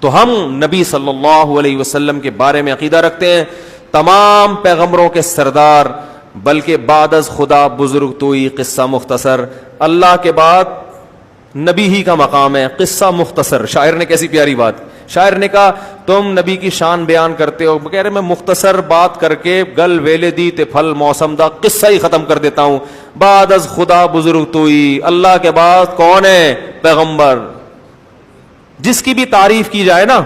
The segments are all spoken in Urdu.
تو ہم نبی صلی اللہ علیہ وسلم کے بارے میں عقیدہ رکھتے ہیں تمام پیغمبروں کے سردار، بلکہ بعد از خدا بزرگ توئی قصہ مختصر، اللہ کے بعد نبی ہی کا مقام ہے، قصہ مختصر۔ شاعر نے کیسی پیاری بات، شاعر نے کہا تم نبی کی شان بیان کرتے ہو، کہہ رہے میں مختصر بات کر کے گل ویلے دی تے پھل موسم دا قصہ ہی ختم کر دیتا ہوں۔ بعد از خدا بزرگ توئی، اللہ کے بعد کون ہے؟ پیغمبر۔ جس کی بھی تعریف کی جائے نا،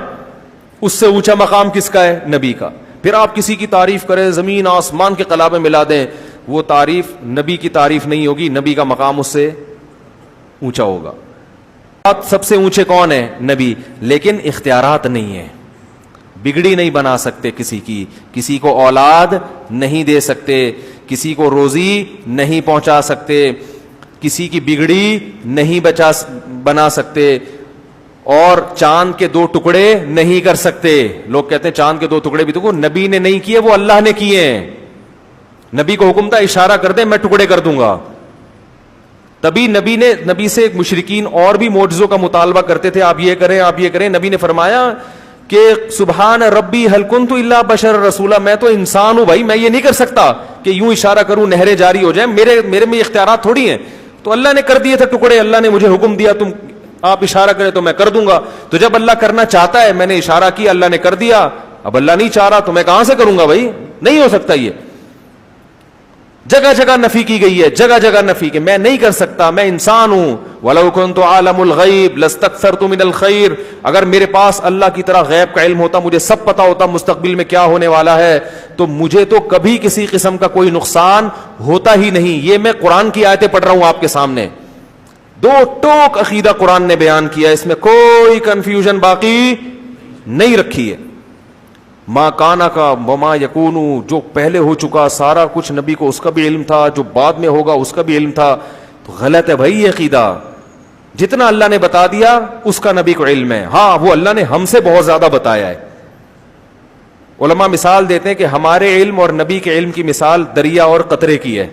اس سے اونچا مقام کس کا ہے؟ نبی کا۔ پھر آپ کسی کی تعریف کریں، زمین آسمان کے قلابے ملا دیں، وہ تعریف نبی کی تعریف نہیں ہوگی، نبی کا مقام اس سے اونچا ہوگا۔ سب سے اونچے کون ہے؟ نبی۔ لیکن اختیارات نہیں ہیں، بگڑی نہیں بنا سکتے کسی کی، کسی کو اولاد نہیں دے سکتے، کسی کو روزی نہیں پہنچا سکتے، کسی کی بگڑی نہیں بنا سکتے، اور چاند کے دو ٹکڑے نہیں کر سکتے۔ لوگ کہتے ہیں چاند کے دو ٹکڑے بھی تو نبی نے نہیں کیے، وہ اللہ نے کیے ہیں۔ نبی کو حکم تھا اشارہ کر دیں میں ٹکڑے کر دوں گا، تبھی نبی سے مشرکین اور بھی معجزوں کا مطالبہ کرتے تھے، آپ یہ کریں آپ یہ کریں۔ نبی نے فرمایا کہ سبحان ربی هل كنت الا بشر رسولا، میں تو انسان ہوں بھائی، میں یہ نہیں کر سکتا کہ یوں اشارہ کروں نہریں جاری ہو جائیں، میرے میں اختیارات تھوڑی ہیں۔ تو اللہ نے کر دیے تھے ٹکڑے، اللہ نے مجھے حکم دیا تم آپ اشارہ کریں تو میں کر دوں گا۔ تو جب اللہ کرنا چاہتا ہے، میں نے اشارہ کیا اللہ نے کر دیا، اب اللہ نہیں چاہ رہا تو میں کہاں سے کروں گا بھائی؟ نہیں ہو سکتا۔ یہ جگہ جگہ نفی کی گئی ہے، جگہ جگہ نفی کہ میں نہیں کر سکتا، میں انسان ہوں۔ وَلَوْ كُنْتُ عَالَمُ الْغَيْبِ لَاسْتَكْثَرْتُ مِنَ الْخَيْرِ، اگر میرے پاس اللہ کی طرح غیب کا علم ہوتا، مجھے سب پتا ہوتا مستقبل میں کیا ہونے والا ہے، تو مجھے تو کبھی کسی قسم کا کوئی نقصان ہوتا ہی نہیں۔ یہ میں قرآن کی آیتیں پڑھ رہا ہوں آپ کے سامنے، دو ٹوک عقیدہ قرآن نے بیان کیا، اس میں کوئی کنفیوژن باقی نہیں رکھی ہے۔ ما کانا کا وما یکونو، جو پہلے ہو چکا سارا کچھ نبی کو اس کا بھی علم تھا، جو بعد میں ہوگا اس کا بھی علم تھا۔ تو غلط ہے بھائی یہ عقیدہ، جتنا اللہ نے بتا دیا اس کا نبی کو علم ہے، ہاں وہ اللہ نے ہم سے بہت زیادہ بتایا ہے۔ علماء مثال دیتے ہیں کہ ہمارے علم اور نبی کے علم کی مثال دریا اور قطرے کی ہے۔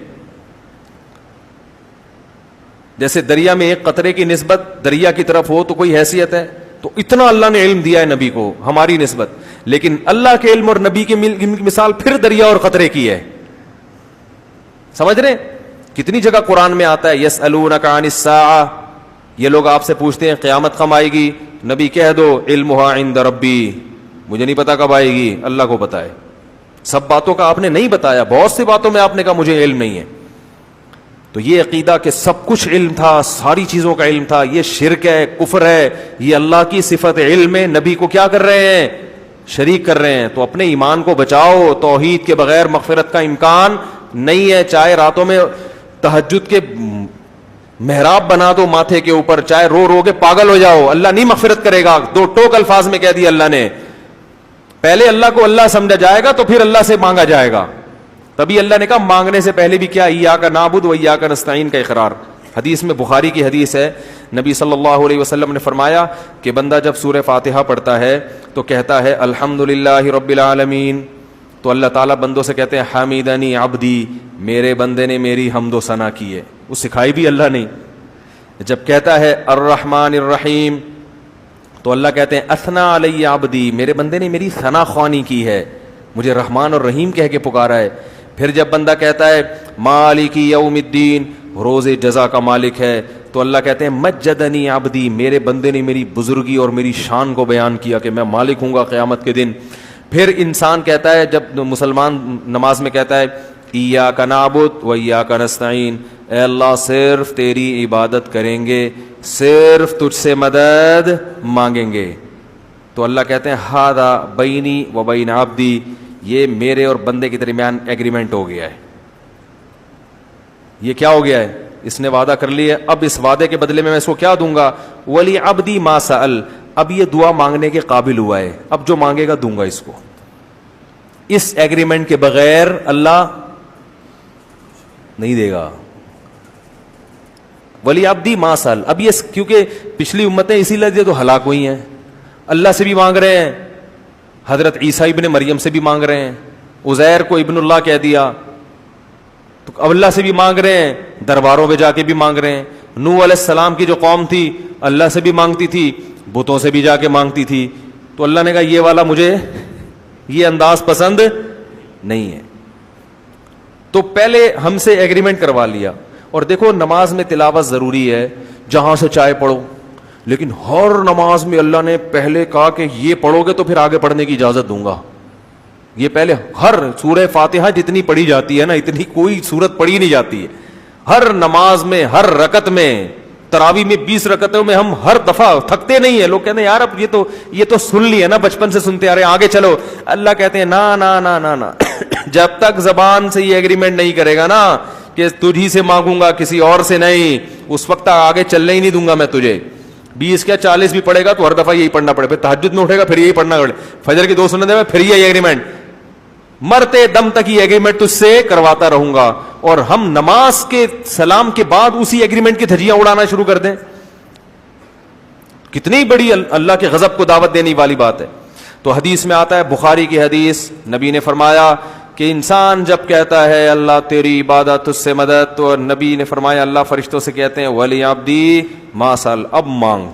جیسے دریا میں ایک قطرے کی نسبت دریا کی طرف ہو تو کوئی حیثیت ہے، تو اتنا اللہ نے علم دیا ہے نبی کو ہماری نسبت، لیکن اللہ کے علم اور نبی کی مثال پھر دریا اور قطرے کی ہے۔ سمجھ رہے؟ کتنی جگہ قرآن میں آتا ہے یسألونک عن الساعہ، یہ لوگ آپ سے پوچھتے ہیں قیامت کب آئے گی، نبی کہہ دو علمھا عند ربی، مجھے نہیں پتا کب آئے گی، اللہ کو پتا ہے۔ سب باتوں کا آپ نے نہیں بتایا، بہت سی باتوں میں آپ نے کہا مجھے علم نہیں ہے۔ تو یہ عقیدہ کہ سب کچھ علم تھا، ساری چیزوں کا علم تھا، یہ شرک ہے، کفر ہے۔ یہ اللہ کی صفت علم ہے، نبی کو کیا کر رہے ہیں؟ شریک کر رہے ہیں۔ تو اپنے ایمان کو بچاؤ، توحید کے بغیر مغفرت کا امکان نہیں ہے۔ چاہے راتوں میں تہجد کے محراب بنا دو ماتھے کے اوپر، چاہے رو رو کے پاگل ہو جاؤ، اللہ نہیں مغفرت کرے گا۔ دو ٹوک الفاظ میں کہہ دیا اللہ نے، پہلے اللہ کو اللہ سمجھا جائے گا تو پھر اللہ سے مانگا جائے گا۔ تبھی اللہ نے کہا مانگنے سے پہلے بھی کیا ایاک نعبد و ایاک نستعین کا اقرار۔ حدیث میں بخاری کی حدیث ہے، نبی صلی اللہ علیہ وسلم نے فرمایا کہ بندہ جب سورہ فاتحہ پڑھتا ہے تو کہتا ہے الحمدللہ رب العالمین، تو اللہ تعالیٰ بندوں سے کہتے ہیں حمیدنی عبدی، میرے بندے نے میری حمد و ثنا کی ہے، وہ سکھائی بھی اللہ نے۔ جب کہتا ہے الرحمن الرحیم تو اللہ کہتے ہیں اثنا علی عبدی، میرے بندے نے میری ثنا خوانی کی ہے، مجھے رحمان اور رحیم کہہ کے پکارا ہے۔ پھر جب بندہ کہتا ہے مالک یوم الدین، روز جزا کا مالک ہے، تو اللہ کہتے ہیں مجدنی عبدی، میرے بندے نے میری بزرگی اور میری شان کو بیان کیا کہ میں مالک ہوں گا قیامت کے دن۔ پھر انسان کہتا ہے، جب مسلمان نماز میں کہتا ہے ایاک نعبد و ایاک نستعین، اے اللہ صرف تیری عبادت کریں گے، صرف تجھ سے مدد مانگیں گے، تو اللہ کہتے ہیں ھذا بینی و بین عبدی، یہ میرے اور بندے کے درمیان ایگریمنٹ ہو گیا ہے۔ یہ کیا ہو گیا ہے؟ اس نے وعدہ کر لیا ہے، اب اس وعدے کے بدلے میں اس کو کیا دوں گا؟ ولی عبدی ما سأل، اب یہ دعا مانگنے کے قابل ہوا ہے، اب جو مانگے گا دوں گا اس کو۔ اس ایگریمنٹ کے بغیر اللہ نہیں دے گا۔ ولی عبدی ما سأل، اب یہ کیونکہ پچھلی امتیں اسی لیے تو ہلاک ہوئی ہیں، اللہ سے بھی مانگ رہے ہیں، حضرت عیسیٰ ابن مریم سے بھی مانگ رہے ہیں، عزیر کو ابن اللہ کہہ دیا، تو اب اللہ سے بھی مانگ رہے ہیں، درباروں پہ جا کے بھی مانگ رہے ہیں۔ نوح علیہ السلام کی جو قوم تھی اللہ سے بھی مانگتی تھی، بتوں سے بھی جا کے مانگتی تھی، تو اللہ نے کہا یہ والا مجھے یہ انداز پسند نہیں ہے. تو پہلے ہم سے ایگریمنٹ کروا لیا. اور دیکھو نماز میں تلاوت ضروری ہے, جہاں سے چاہے پڑھو, لیکن ہر نماز میں اللہ نے پہلے کہا کہ یہ پڑھو گے تو پھر آگے پڑھنے کی اجازت دوں گا. یہ پہلے ہر سورہ فاتحہ جتنی پڑھی جاتی ہے نا, اتنی کوئی سورت پڑھی نہیں جاتی ہے. ہر نماز میں, ہر رکعت میں, تراویح میں 20 رکعتوں میں ہم ہر دفعہ تھکتے نہیں ہیں. لوگ کہتے ہیں یار اب یہ تو سن لی ہے نا, بچپن سے سنتے آ رہے ہیں, آگے چلو. اللہ کہتے ہیں نا نا نا نا نا جب تک زبان سے یہ ایگریمنٹ نہیں کرے گا نا کہ تجھی سے مانگوں گا کسی اور سے نہیں, اس وقت آگے چلنے ہی نہیں دوں گا میں تجھے. 20 کیا 40 بھی پڑے گا تو ہر دفعہ یہی پڑھنا پڑے, پھر تہجد میں اٹھے گا پھر یہی پڑھنا پڑے, فجر کی 2 سنتیں میں پھر یہ ایگریمنٹ, مرتے دم تک یہ ایگریمنٹ تجھ سے کرواتا رہوں گا. اور ہم نماز کے سلام کے بعد اسی ایگریمنٹ کی دھجیاں اڑانا شروع کر دیں, کتنی بڑی اللہ کے غضب کو دعوت دینے والی بات ہے. تو حدیث میں آتا ہے, بخاری کی حدیث, نبی نے فرمایا کہ انسان جب کہتا ہے اللہ تیری عبادت تجھ سے مدد, تو نبی نے فرمایا اللہ فرشتوں سے کہتے ہیں ولی عبدی ما سأل, اب مانگ.